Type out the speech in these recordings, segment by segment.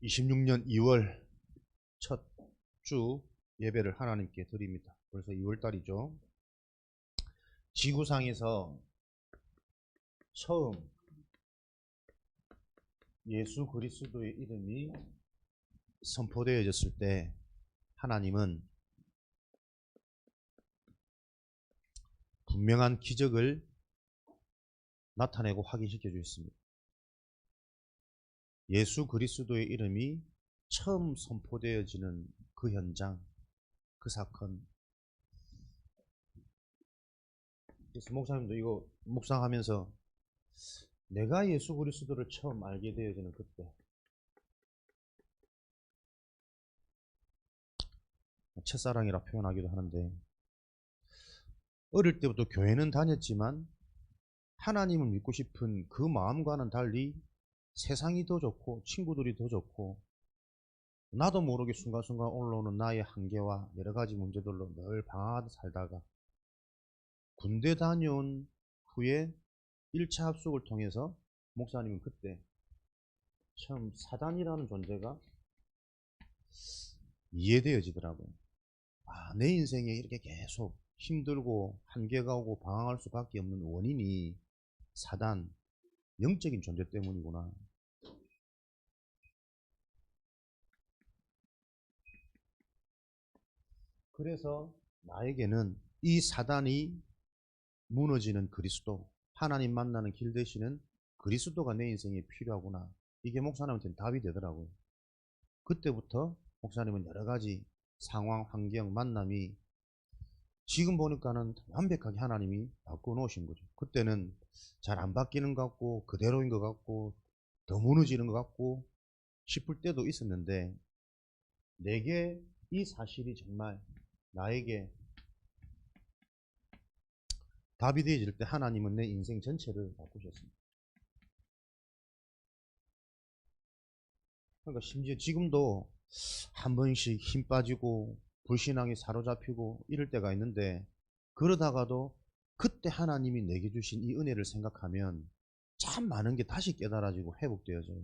26년 2월 첫 주 예배를 하나님께 드립니다. 벌써 2월 달이죠. 지구상에서 처음 예수 그리스도의 이름이 선포되어졌을 때 하나님은 분명한 기적을 나타내고 확인시켜 주셨습니다. 예수 그리스도의 이름이 처음 선포되어지는 그 현장, 그 사건. 그래서 목사님도 이거 묵상하면서 내가 예수 그리스도를 처음 알게 되어지는 그때, 첫사랑이라 표현하기도 하는데, 어릴 때부터 교회는 다녔지만 하나님을 믿고 싶은 그 마음과는 달리 세상이 더 좋고 친구들이 더 좋고 나도 모르게 순간순간 올라오는 나의 한계와 여러 가지 문제들로 늘 방황하듯 살다가 군대 다녀온 후에 1차 합숙을 통해서 목사님은 그때 처음 사단이라는 존재가 이해되어지더라고요. 아, 내 인생에 이렇게 계속 힘들고 한계가 오고 방황할 수밖에 없는 원인이 사단, 영적인 존재 때문이구나. 그래서 나에게는 이 사단이 무너지는 그리스도, 하나님 만나는 길 되시는 그리스도가 내 인생에 필요하구나. 이게 목사님한테는 답이 되더라고요. 그때부터 목사님은 여러 가지 상황, 환경, 만남이 지금 보니까는 완벽하게 하나님이 바꿔놓으신 거죠. 그때는 잘 안 바뀌는 것 같고 그대로인 것 같고 더 무너지는 것 같고 싶을 때도 있었는데 내게 이 사실이 정말 나에게 답이 되어질 때 하나님은 내 인생 전체를 바꾸셨습니다. 그러니까 심지어 지금도 한 번씩 힘 빠지고 불신앙에 사로잡히고 이럴 때가 있는데 그러다가도 그때 하나님이 내게 주신 이 은혜를 생각하면 참 많은 게 다시 깨달아지고 회복되어져요.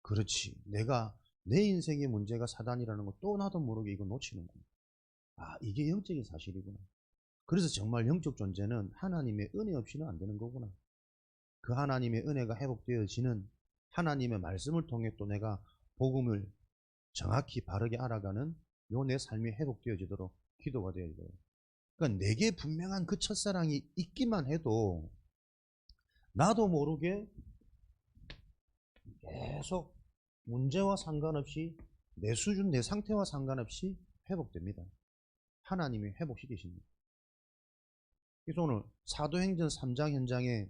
그렇지, 내가 내 인생의 문제가 사단이라는 거 또 나도 모르게 이거 놓치는구나. 아, 이게 영적인 사실이구나. 그래서 정말 영적 존재는 하나님의 은혜 없이는 안 되는 거구나. 그 하나님의 은혜가 회복되어지는 하나님의 말씀을 통해 또 내가 복음을 정확히 바르게 알아가는 요 내 삶이 회복되어지도록 기도가 되어야 돼요. 그러니까 내게 분명한 그 첫사랑이 있기만 해도 나도 모르게 계속 문제와 상관없이 내 수준, 내 상태와 상관없이 회복됩니다. 하나님이 회복시키십니다. 그래서 오늘 사도행전 3장 현장에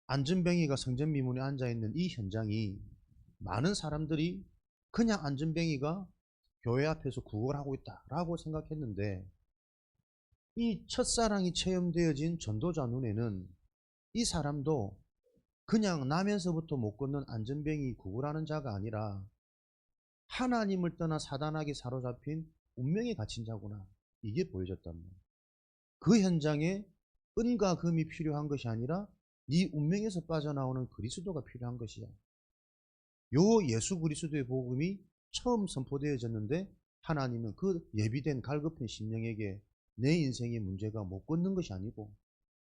안전뱅이가 성전미문에 앉아있는 이 현장이 많은 사람들이 그냥 안전뱅이가 교회 앞에서 구걸 하고 있다라고 생각했는데 이 첫사랑이 체험되어진 전도자 눈에는 이 사람도 그냥 나면서부터 못 걷는 안전뱅이 구걸하는 자가 아니라 하나님을 떠나 사단에게 사로잡힌 운명에 갇힌 자구나. 이게 보여졌단 말이에요. 그 현장에 은과 금이 필요한 것이 아니라 네 운명에서 빠져나오는 그리스도가 필요한 것이야. 요 예수 그리스도의 복음이 처음 선포되어졌는데 하나님은 그 예비된 갈급한 심령에게 내 인생의 문제가 못 걷는 것이 아니고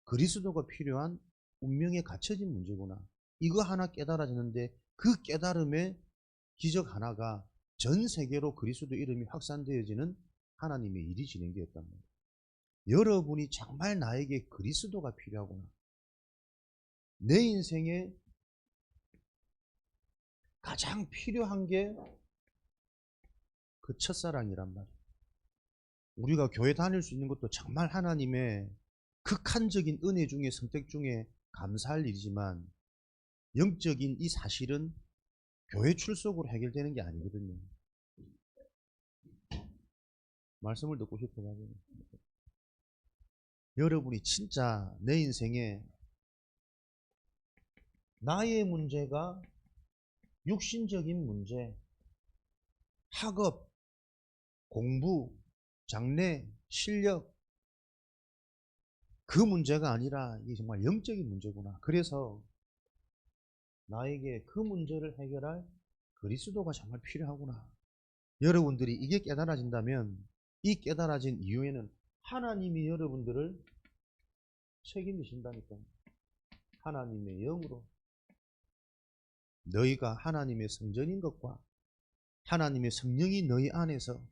그리스도가 필요한 운명에 갇혀진 문제구나. 이거 하나 깨달아졌는데 그 깨달음의 기적 하나가 전 세계로 그리스도 이름이 확산되어지는 하나님의 일이 진행되었단 말이에요. 여러분이 정말 나에게 그리스도가 필요하구나. 내 인생에 가장 필요한 게 그 첫사랑이란 말이에요. 우리가 교회 다닐 수 있는 것도 정말 하나님의 극한적인 은혜 중에 선택 중에 감사할 일이지만 영적인 이 사실은 교회 출석으로 해결되는 게 아니거든요. 말씀을 듣고 싶어가지고 여러분이 진짜 내 인생에 나의 문제가 육신적인 문제, 학업, 공부, 장래, 실력 그 문제가 아니라 이게 정말 영적인 문제구나. 그래서 나에게 그 문제를 해결할 그리스도가 정말 필요하구나. 여러분들이 이게 깨달아진다면 이 깨달아진 이후에는 하나님이 여러분들을 책임지신다니까요. 하나님의 영으로 너희가 하나님의 성전인 것과 하나님의 성령이 너희 안에서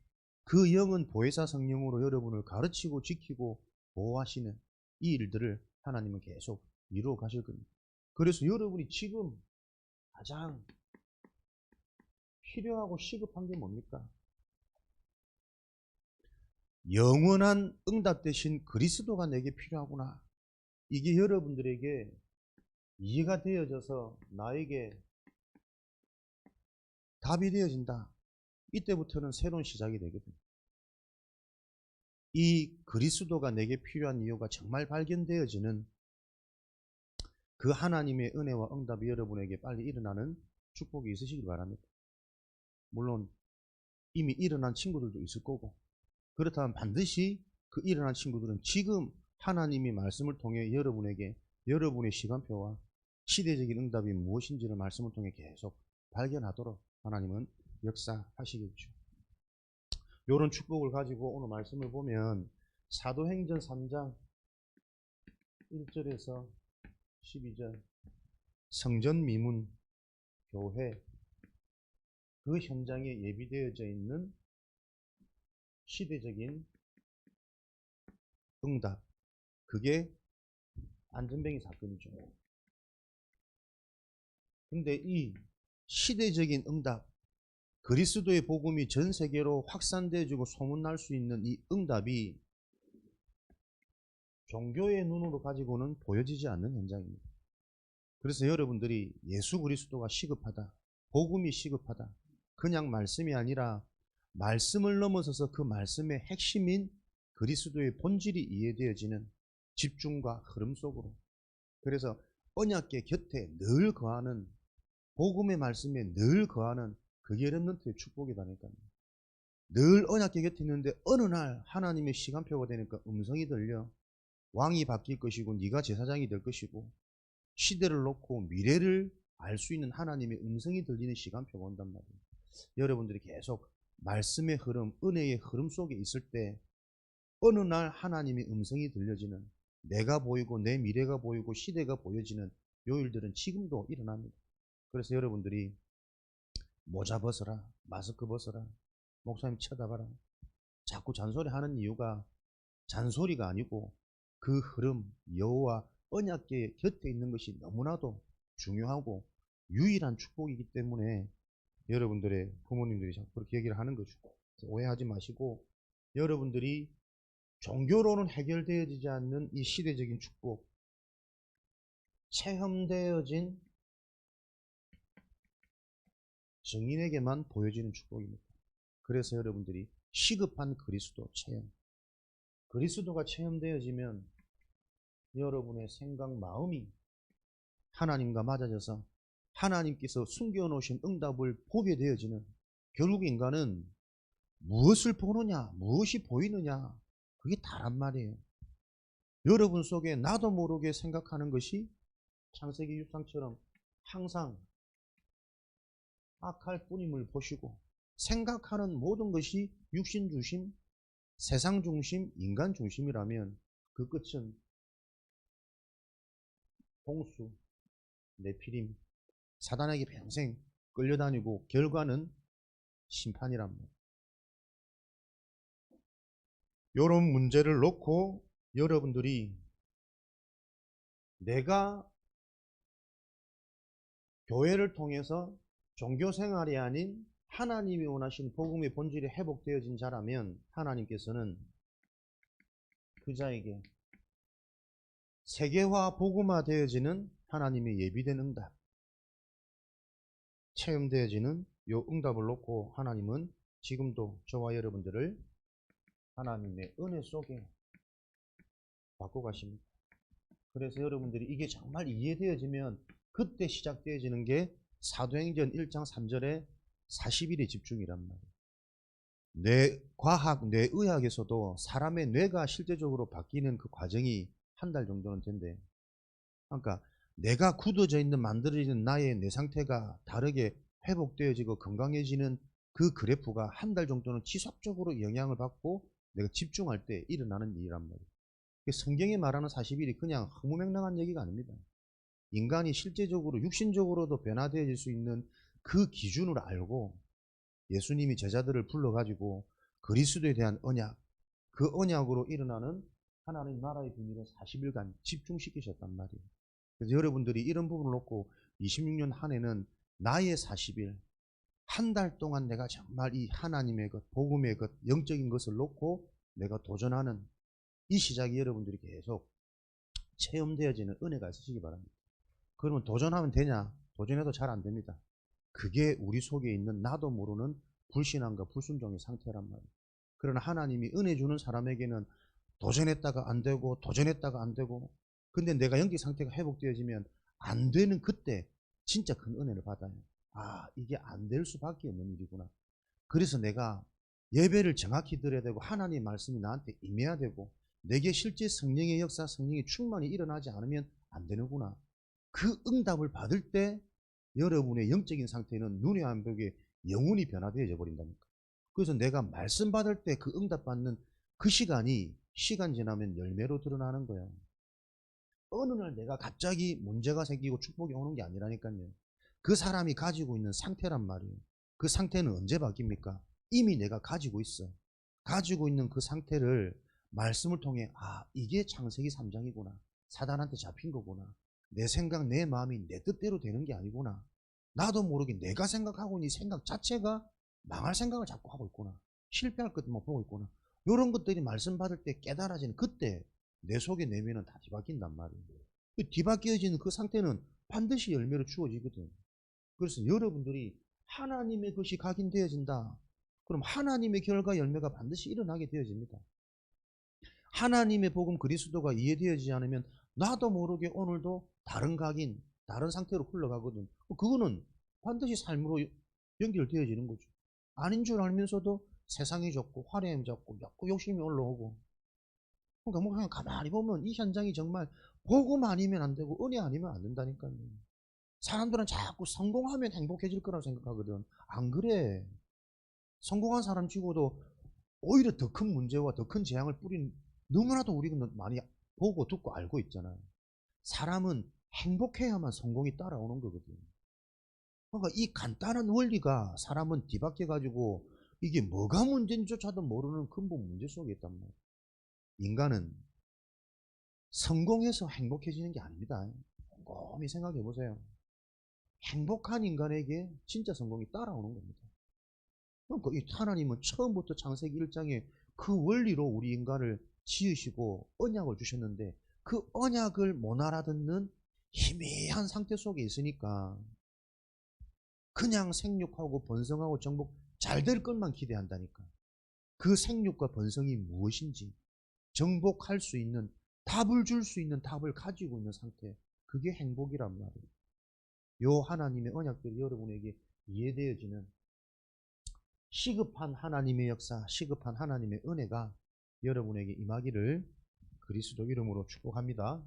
그 영은 보혜사 성령으로 여러분을 가르치고 지키고 보호하시는 이 일들을 하나님은 계속 이루어 가실 겁니다. 그래서 여러분이 지금 가장 필요하고 시급한 게 뭡니까? 영원한 응답 대신 그리스도가 내게 필요하구나. 이게 여러분들에게 이해가 되어져서 나에게 답이 되어진다. 이때부터는 새로운 시작이 되거든요. 이 그리스도가 내게 필요한 이유가 정말 발견되어지는 그 하나님의 은혜와 응답이 여러분에게 빨리 일어나는 축복이 있으시길 바랍니다. 물론 이미 일어난 친구들도 있을 거고, 그렇다면 반드시 그 일어난 친구들은 지금 하나님의 말씀을 통해 여러분에게 여러분의 시간표와 시대적인 응답이 무엇인지를 말씀을 통해 계속 발견하도록 하나님은 역사하시겠죠. 이런 축복을 가지고 오늘 말씀을 보면 사도행전 3장 1절에서 12절 성전 미문 교회 그 현장에 예비되어져 있는 시대적인 응답, 그게 안전뱅이 사건이죠. 근데 이 시대적인 응답, 그리스도의 복음이 전 세계로 확산되어지고 소문날 수 있는 이 응답이 종교의 눈으로 가지고는 보여지지 않는 현장입니다. 그래서 여러분들이 예수 그리스도가 시급하다, 복음이 시급하다, 그냥 말씀이 아니라 말씀을 넘어서서 그 말씀의 핵심인 그리스도의 본질이 이해되어지는 집중과 흐름 속으로, 그래서 언약궤 곁에 늘 거하는, 복음의 말씀에 늘 거하는 그게 렘넌트의 축복이다니까요. 늘 언약궤 곁에 있는데 어느 날 하나님의 시간표가 되니까 음성이 들려. 왕이 바뀔 것이고 네가 제사장이 될 것이고 시대를 놓고 미래를 알 수 있는 하나님의 음성이 들리는 시간표가 온단 말이에요. 여러분들이 계속 말씀의 흐름, 은혜의 흐름 속에 있을 때 어느 날 하나님의 음성이 들려지는, 내가 보이고 내 미래가 보이고 시대가 보여지는 요일들은 지금도 일어납니다. 그래서 여러분들이 모자 벗어라, 마스크 벗어라, 목사님 쳐다봐라, 자꾸 잔소리하는 이유가 잔소리가 아니고 그 흐름, 여호와 언약궤 곁에 있는 것이 너무나도 중요하고 유일한 축복이기 때문에 여러분들의 부모님들이 자꾸 그렇게 얘기를 하는 거죠. 오해하지 마시고 여러분들이 종교로는 해결되어지지 않는 이 시대적인 축복, 체험되어진 증인에게만 보여지는 축복입니다. 그래서 여러분들이 시급한 그리스도 체험, 그리스도가 체험되어지면 여러분의 생각, 마음이 하나님과 맞아져서 하나님께서 숨겨놓으신 응답을 보게 되어지는, 결국 인간은 무엇을 보느냐, 무엇이 보이느냐, 그게 다란 말이에요. 여러분 속에 나도 모르게 생각하는 것이 창세기 유상처럼 항상 악할 뿐임을 보시고, 생각하는 모든 것이 육신 중심, 세상 중심, 인간 중심이라면 그 끝은 홍수, 네피림, 사단에게 평생 끌려다니고 결과는 심판이란 말이에요. 이런 문제를 놓고 여러분들이 내가 교회를 통해서 종교생활이 아닌 하나님이 원하신 복음의 본질이 회복되어진 자라면 하나님께서는 그 자에게 세계화 복음화 되어지는 하나님의 예비된 응답, 체험되어지는 이 응답을 놓고 하나님은 지금도 저와 여러분들을 하나님의 은혜 속에 바꿔 가십니다. 그래서 여러분들이 이게 정말 이해되어지면 그때 시작되어지는 게 사도행전 1장 3절에 40일의 집중이란 말이에요. 뇌과학, 뇌의학에서도 사람의 뇌가 실제적으로 바뀌는 그 과정이 한 달 정도는 된대요. 그러니까 내가 굳어져 있는 만들어지는 나의 내 상태가 다르게 회복되어지고 건강해지는 그 그래프가 한 달 정도는 지속적으로 영향을 받고 내가 집중할 때 일어나는 일이란 말이에요. 성경이 말하는 40일이 그냥 허무맹랑한 얘기가 아닙니다. 인간이 실제적으로 육신적으로도 변화되어질 수 있는 그 기준을 알고 예수님이 제자들을 불러가지고 그리스도에 대한 언약, 그 언약으로 일어나는 하나님 나라의 비밀을 40일간 집중시키셨단 말이에요. 그래서 여러분들이 이런 부분을 놓고 26년 한 해는 나의 40일, 한 달 동안 내가 정말 이 하나님의 것, 복음의 것, 영적인 것을 놓고 내가 도전하는 이 시작이 여러분들이 계속 체험되어지는 은혜가 있으시기 바랍니다. 그러면 도전하면 되냐? 도전해도 잘 안 됩니다. 그게 우리 속에 있는 나도 모르는 불신앙과 불순종의 상태란 말이에요. 그러나 하나님이 은혜 주는 사람에게는 도전했다가 안 되고 도전했다가 안 되고, 근데 내가 영적 상태가 회복되어지면 안 되는 그때 진짜 큰 은혜를 받아요. 아, 이게 안 될 수밖에 없는 일이구나. 그래서 내가 예배를 정확히 드려야 되고 하나님의 말씀이 나한테 임해야 되고 내게 실제 성령의 역사, 성령의 충만이 일어나지 않으면 안 되는구나. 그 응답을 받을 때 여러분의 영적인 상태는 눈에 안 보게 영혼이 변화되어져 버린다니까. 그래서 내가 말씀 받을 때 그 응답 받는 그 시간이 시간 지나면 열매로 드러나는 거야. 어느 날 내가 갑자기 문제가 생기고 축복이 오는 게 아니라니까요. 그 사람이 가지고 있는 상태란 말이에요. 그 상태는 언제 바뀝니까? 이미 내가 가지고 있어. 가지고 있는 그 상태를 말씀을 통해, 아, 이게 창세기 3장이구나. 사단한테 잡힌 거구나. 내 생각, 내 마음이 내 뜻대로 되는 게 아니구나. 나도 모르게 내가 생각하고 있는 이 생각 자체가 망할 생각을 자꾸 하고 있구나. 실패할 것만 보고 있구나. 이런 것들이 말씀 받을 때 깨달아지는 그때 내 속의 내면은 다 뒤바뀐단 말이에요. 뒤바뀌어지는 그 상태는 반드시 열매로 주어지거든. 그래서 여러분들이 하나님의 것이 각인되어진다. 그럼 하나님의 결과 열매가 반드시 일어나게 되어집니다. 하나님의 복음 그리스도가 이해되어지지 않으면 나도 모르게 오늘도 다른 각인, 다른 상태로 흘러가거든. 그거는 반드시 삶으로 연결되어지는 거죠. 아닌 줄 알면서도 세상이 좋고 화려함이 좋고 욕심이 올라오고. 그러니까 뭐 그냥 가만히 보면 이 현장이 정말 복음 아니면 안 되고 은혜 아니면 안 된다니까요. 사람들은 자꾸 성공하면 행복해질 거라고 생각하거든. 안 그래. 성공한 사람 치고도 오히려 더 큰 문제와 더 큰 재앙을 뿌린, 너무나도 우리가 많이 보고 듣고 알고 있잖아요. 사람은 행복해야만 성공이 따라오는 거거든. 그러니까 이 간단한 원리가 사람은 뒤바뀌어가지고 이게 뭐가 문제인지조차도 모르는 근본 문제 속에 있단 말이에요. 인간은 성공해서 행복해지는 게 아닙니다. 곰곰이 생각해 보세요. 행복한 인간에게 진짜 성공이 따라오는 겁니다. 그러니까 이 하나님은 처음부터 창세기 1장에 그 원리로 우리 인간을 지으시고 언약을 주셨는데 그 언약을 못 알아듣는 희미한 상태 속에 있으니까 그냥 생육하고 번성하고 정복 잘 될 것만 기대한다니까. 그 생육과 번성이 무엇인지 정복할 수 있는 답을 줄 수 있는 답을 가지고 있는 상태, 그게 행복이란 말이에요. 요 하나님의 언약들이 여러분에게 이해되어지는 시급한 하나님의 역사, 시급한 하나님의 은혜가 여러분에게 임하기를 그리스도 이름으로 축복합니다.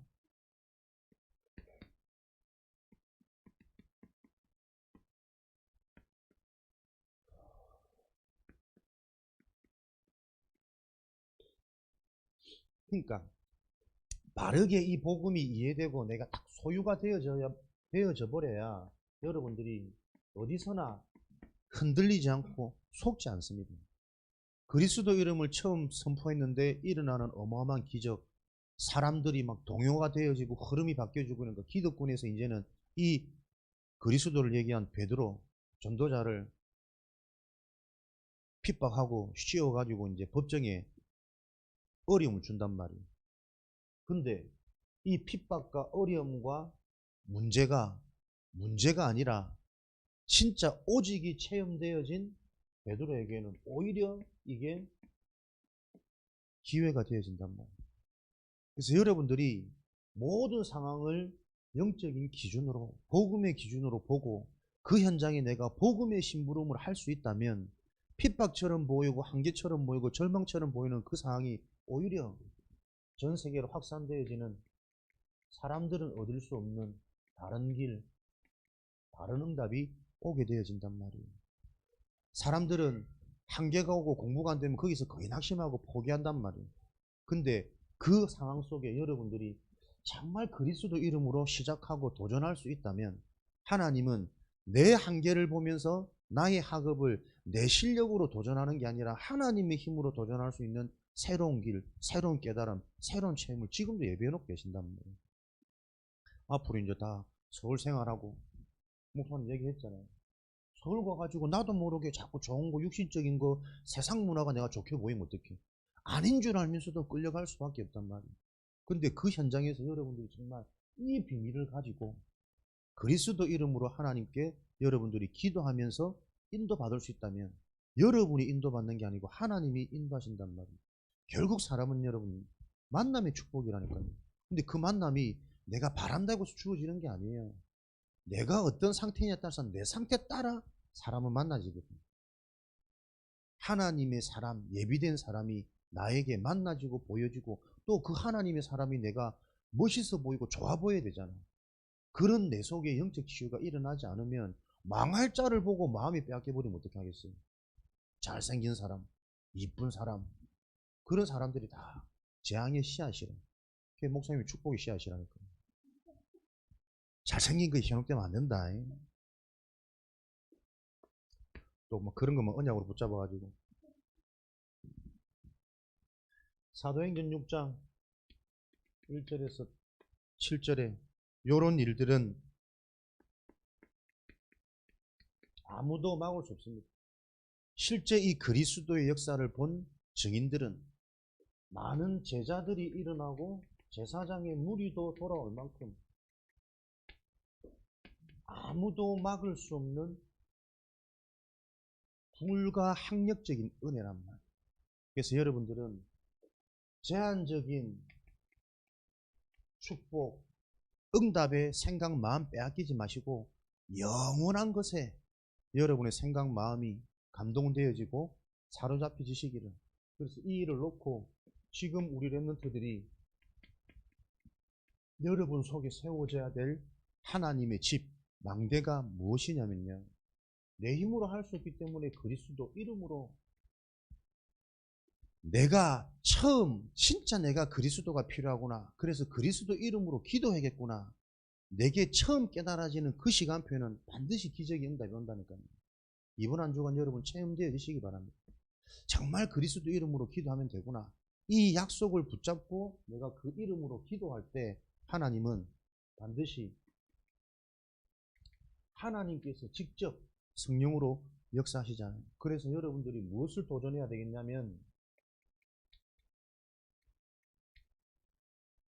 그러니까 바르게 이 복음이 이해되고 내가 딱 소유가 되어져 버려야 여러분들이 어디서나 흔들리지 않고 속지 않습니다. 그리스도 이름을 처음 선포했는데 일어나는 어마어마한 기적, 사람들이 막 동요가 되어지고 흐름이 바뀌어지고 그러니까 기득권에서 이제는 이 그리스도를 얘기한 베드로 전도자를 핍박하고 씌워가지고 이제 법정에 어려움을 준단 말이에요. 근데 이 핍박과 어려움과 문제가 아니라 진짜 오직이 체험되어진 베드로에게는 오히려 이게 기회가 되어진단 말이에요. 그래서 여러분들이 모든 상황을 영적인 기준으로, 복음의 기준으로 보고 그 현장에 내가 복음의 심부름을 할 수 있다면 핍박처럼 보이고 한계처럼 보이고 절망처럼 보이는 그 상황이 오히려 전 세계로 확산되어지는 사람들은 얻을 수 없는 다른 길, 다른 응답이 오게 되어진단 말이에요. 사람들은 한계가 오고 공부가 안 되면 거기서 거의 낙심하고 포기한단 말이에요. 근데 그 상황 속에 여러분들이 정말 그리스도 이름으로 시작하고 도전할 수 있다면 하나님은 내 한계를 보면서 나의 학업을 내 실력으로 도전하는 게 아니라 하나님의 힘으로 도전할 수 있는 새로운 길, 새로운 깨달음, 새로운 체험을 지금도 예배해 놓고 계신단 말이에요. 앞으로 이제 다 서울 생활하고 목사님 얘기했잖아요. 서울 가가지고 나도 모르게 자꾸 좋은 거, 육신적인 거, 세상 문화가 내가 좋게 보이면 어떡해. 아닌 줄 알면서도 끌려갈 수밖에 없단 말이에요. 근데 그 현장에서 여러분들이 정말 이 비밀을 가지고 그리스도 이름으로 하나님께 여러분들이 기도하면서 인도받을 수 있다면 여러분이 인도받는 게 아니고 하나님이 인도하신단 말이에요. 결국 사람은 여러분 만남의 축복이라니까요. 근데 그 만남이 내가 바란다고 해서 주어지는 게 아니에요. 내가 어떤 상태냐에 따라서 내 상태에 따라 사람은 만나지거든요. 하나님의 사람, 예비된 사람이 나에게 만나지고 보여지고 또 그 하나님의 사람이 내가 멋있어 보이고 좋아 보여야 되잖아요. 그런 내 속에 영적 치유가 일어나지 않으면 망할 자를 보고 마음이 빼앗겨버리면 어떻게 하겠어요? 잘생긴 사람, 이쁜 사람, 그런 사람들이 다 재앙의 씨앗이래. 그게 목사님이 축복의 씨앗이라니까. 잘생긴 거 현혹되면 안 된다. 또 뭐 그런 거만 언약으로 붙잡아가지고. 사도행전 6장 1절에서 7절에 요런 일들은 아무도 막을 수 없습니다. 실제 이 그리스도의 역사를 본 증인들은 많은 제자들이 일어나고 제사장의 무리도 돌아올 만큼 아무도 막을 수 없는 불가항력적인 은혜란 말이에요. 그래서 여러분들은 제한적인 축복, 응답의 생각, 마음 빼앗기지 마시고 영원한 것에 여러분의 생각, 마음이 감동되어지고 사로잡혀지시기를. 그래서 이 일을 놓고 지금 우리 랩런트들이 여러분 속에 세워져야 될 하나님의 집, 망대가 무엇이냐면요. 내 힘으로 할 수 없기 때문에 그리스도 이름으로 내가 처음 진짜 내가 그리스도가 필요하구나. 그래서 그리스도 이름으로 기도해야겠구나. 내게 처음 깨달아지는 그 시간표에는 반드시 기적의 응답이 온다니까요. 이번 한 주간 여러분 체험되어 주시기 바랍니다. 정말 그리스도 이름으로 기도하면 되구나. 이 약속을 붙잡고 내가 그 이름으로 기도할 때 하나님은 반드시 하나님께서 직접 성령으로 역사하시잖아요. 그래서 여러분들이 무엇을 도전해야 되겠냐면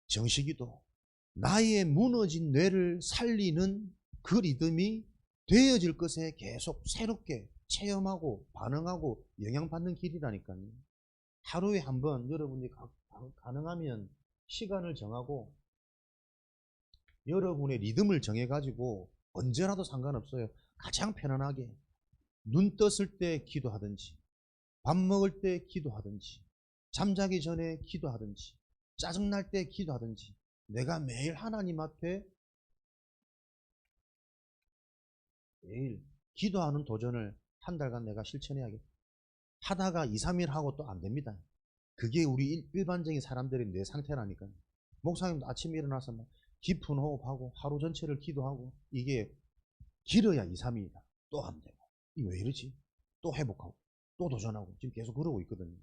정식기도, 나의 무너진 뇌를 살리는 그 리듬이 되어질 것에 계속 새롭게 체험하고 반응하고 영향받는 길이라니까요. 하루에 한 번 여러분이 가능하면 시간을 정하고 여러분의 리듬을 정해가지고 언제라도 상관없어요. 가장 편안하게 눈 떴을 때 기도하든지 밥 먹을 때 기도하든지 잠자기 전에 기도하든지 짜증날 때 기도하든지 내가 매일 하나님 앞에 매일 기도하는 도전을 한 달간 내가 실천해야겠다. 하다가 2, 3일 하고 또 안 됩니다. 그게 우리 일반적인 사람들의 내 상태라니까요. 목사님도 아침에 일어나서 막 깊은 호흡하고 하루 전체를 기도하고 이게 길어야 2, 3일이다. 또 안 되고. 이게 왜 이러지? 또 회복하고 또 도전하고 지금 계속 그러고 있거든요.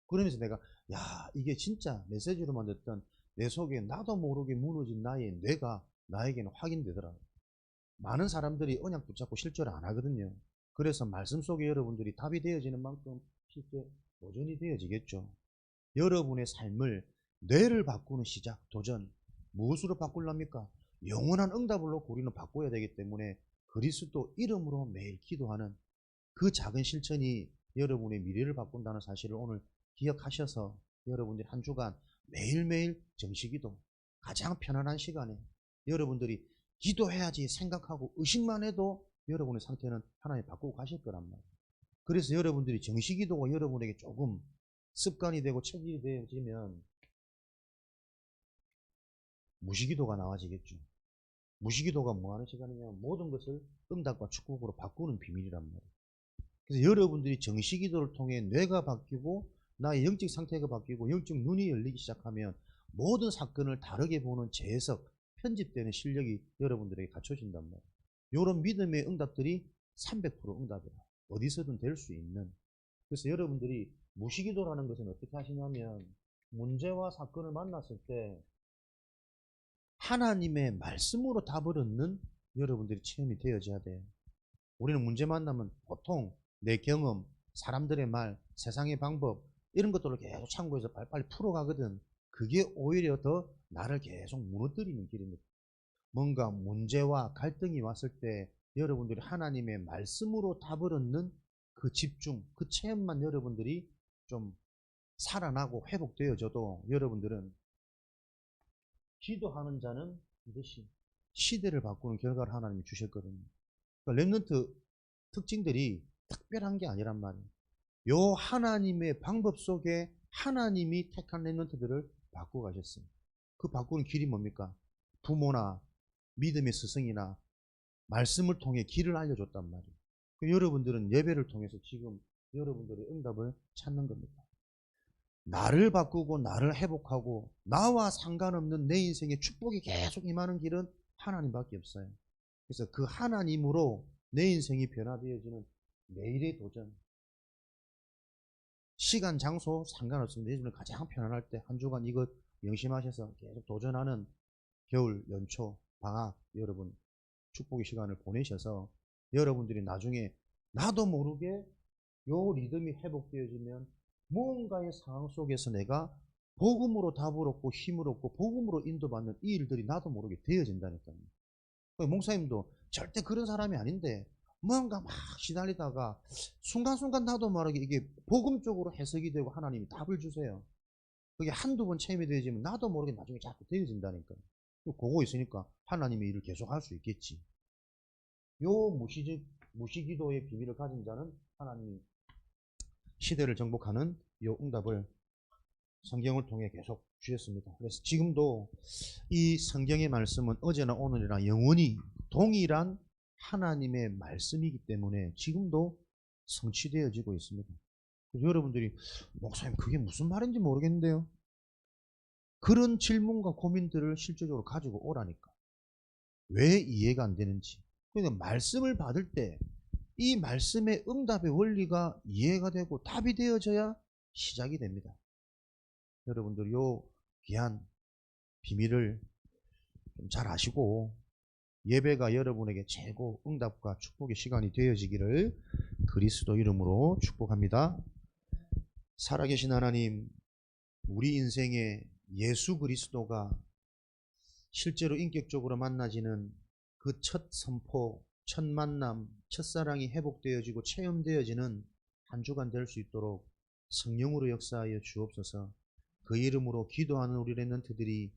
그러면서 내가 야 이게 진짜 메시지로만 듣던 내 속에 나도 모르게 무너진 나의 뇌가 나에게는 확인되더라고요. 많은 사람들이 언약 붙잡고 실천을 안 하거든요. 그래서 말씀 속에 여러분들이 답이 되어지는 만큼 실제 도전이 되어지겠죠. 여러분의 삶을 뇌를 바꾸는 시작, 도전 무엇으로 바꾸렵니까? 영원한 응답을 놓고 우리는 바꿔야 되기 때문에 그리스도 이름으로 매일 기도하는 그 작은 실천이 여러분의 미래를 바꾼다는 사실을 오늘 기억하셔서 여러분들이 한 주간 매일매일 정식기도 가장 편안한 시간에 여러분들이 기도해야지 생각하고 의식만 해도 여러분의 상태는 하나님 바꾸고 가실 거란 말이에요. 그래서 여러분들이 정식기도가 여러분에게 조금 습관이 되고 체질이 되어지면 무식기도가 나와지겠죠. 무시기도가 뭐 하는 시간이냐? 모든 것을 응답과 축복으로 바꾸는 비밀이란 말이에요. 그래서 여러분들이 정시기도를 통해 뇌가 바뀌고 나의 영적 상태가 바뀌고 영적 눈이 열리기 시작하면 모든 사건을 다르게 보는 재해석, 편집되는 실력이 여러분들에게 갖춰진단 말이에요. 이런 믿음의 응답들이 300% 응답이라. 어디서든 될 수 있는. 그래서 여러분들이 무시기도라는 것은 어떻게 하시냐면 문제와 사건을 만났을 때 하나님의 말씀으로 답을 얻는 여러분들이 체험이 되어져야 돼요. 우리는 문제 만나면 보통 내 경험, 사람들의 말, 세상의 방법 이런 것들을 계속 참고해서 빨리빨리 풀어가거든. 그게 오히려 더 나를 계속 무너뜨리는 길입니다. 뭔가 문제와 갈등이 왔을 때 여러분들이 하나님의 말씀으로 답을 얻는 그 집중, 그 체험만 여러분들이 좀 살아나고 회복되어져도 여러분들은 기도하는 자는 이것이 시대를 바꾸는 결과를 하나님이 주셨거든요. 그러니까 렘넌트 특징들이 특별한 게 아니란 말이에요. 요 하나님의 방법 속에 하나님이 택한 렘넌트들을 바꾸어 가셨어요. 그 바꾸는 길이 뭡니까? 부모나 믿음의 스승이나 말씀을 통해 길을 알려줬단 말이에요. 여러분들은 예배를 통해서 지금 여러분들의 응답을 찾는 겁니다. 나를 바꾸고 나를 회복하고 나와 상관없는 내 인생에 축복이 계속 임하는 길은 하나님밖에 없어요. 그래서 그 하나님으로 내 인생이 변화되어지는 매일의 도전. 시간, 장소 상관없습니다. 요즘에 가장 편안할 때 한 주간 이것 명심하셔서 계속 도전하는 겨울, 연초, 방학 여러분 축복의 시간을 보내셔서 여러분들이 나중에 나도 모르게 요 리듬이 회복되어지면 무언가의 상황 속에서 내가 복음으로 답을 얻고 힘을 얻고 복음으로 인도받는 이 일들이 나도 모르게 되어진다니까요. 목사님도 절대 그런 사람이 아닌데 뭔가 막 시달리다가 순간순간 나도 모르게 이게 복음 쪽으로 해석이 되고 하나님이 답을 주세요. 그게 한두 번 체험이 되어지면 나도 모르게 나중에 자꾸 되어진다니까요. 그거 있으니까 하나님의 일을 계속 할 수 있겠지. 요 무시기도의 비밀을 가진 자는 하나님이 시대를 정복하는 요 응답을 성경을 통해 계속 주셨습니다. 그래서 지금도 이 성경의 말씀은 어제나 오늘이나 영원히 동일한 하나님의 말씀이기 때문에 지금도 성취되어지고 있습니다. 그래서 여러분들이 목사님 그게 무슨 말인지 모르겠는데요. 그런 질문과 고민들을 실제적으로 가지고 오라니까. 왜 이해가 안 되는지. 그러니까 말씀을 받을 때 이 말씀의 응답의 원리가 이해가 되고 답이 되어져야 시작이 됩니다. 여러분들 요 귀한 비밀을 좀 잘 아시고 예배가 여러분에게 최고 응답과 축복의 시간이 되어지기를 그리스도 이름으로 축복합니다. 살아계신 하나님, 우리 인생에 예수 그리스도가 실제로 인격적으로 만나지는 그 첫 선포, 첫 만남, 첫사랑이 회복되어지고 체험되어지는 한 주간 될 수 있도록 성령으로 역사하여 주옵소서. 그 이름으로 기도하는 우리 렘넌트들이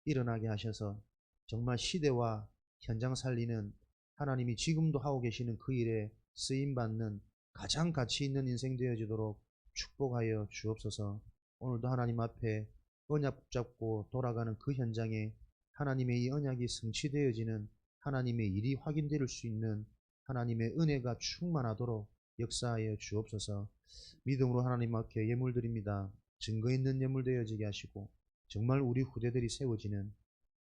일어나게 하셔서 정말 시대와 현장 살리는 하나님이 지금도 하고 계시는 그 일에 쓰임받는 가장 가치 있는 인생 되어지도록 축복하여 주옵소서. 오늘도 하나님 앞에 언약 붙잡고 돌아가는 그 현장에 하나님의 이 언약이 성취되어지는 하나님의 일이 확인될 수 있는 하나님의 은혜가 충만하도록 역사하여 주옵소서. 믿음으로 하나님 앞에 예물 드립니다. 증거 있는 예물 되어지게 하시고 정말 우리 후대들이 세워지는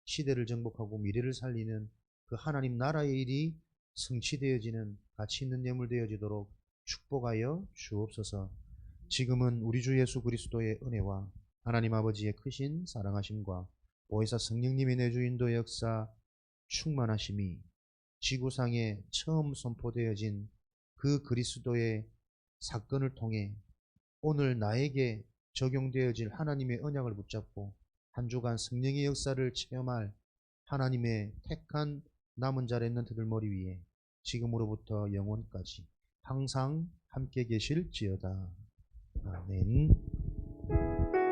시대를 정복하고 미래를 살리는 그 하나님 나라의 일이 성취되어지는 가치 있는 예물 되어지도록 축복하여 주옵소서. 지금은 우리 주 예수 그리스도의 은혜와 하나님 아버지의 크신 사랑하심과 보혜사 성령님의 내주인도의 역사 충만하심이 지구상에 처음 선포되어진 그 그리스도의 사건을 통해 오늘 나에게 적용되어질 하나님의 언약을 붙잡고 한 주간 성령의 역사를 체험할 하나님의 택한 남은 자 렘넌트들 머리 위에 지금으로부터 영원까지 항상 함께 계실지어다. 아멘.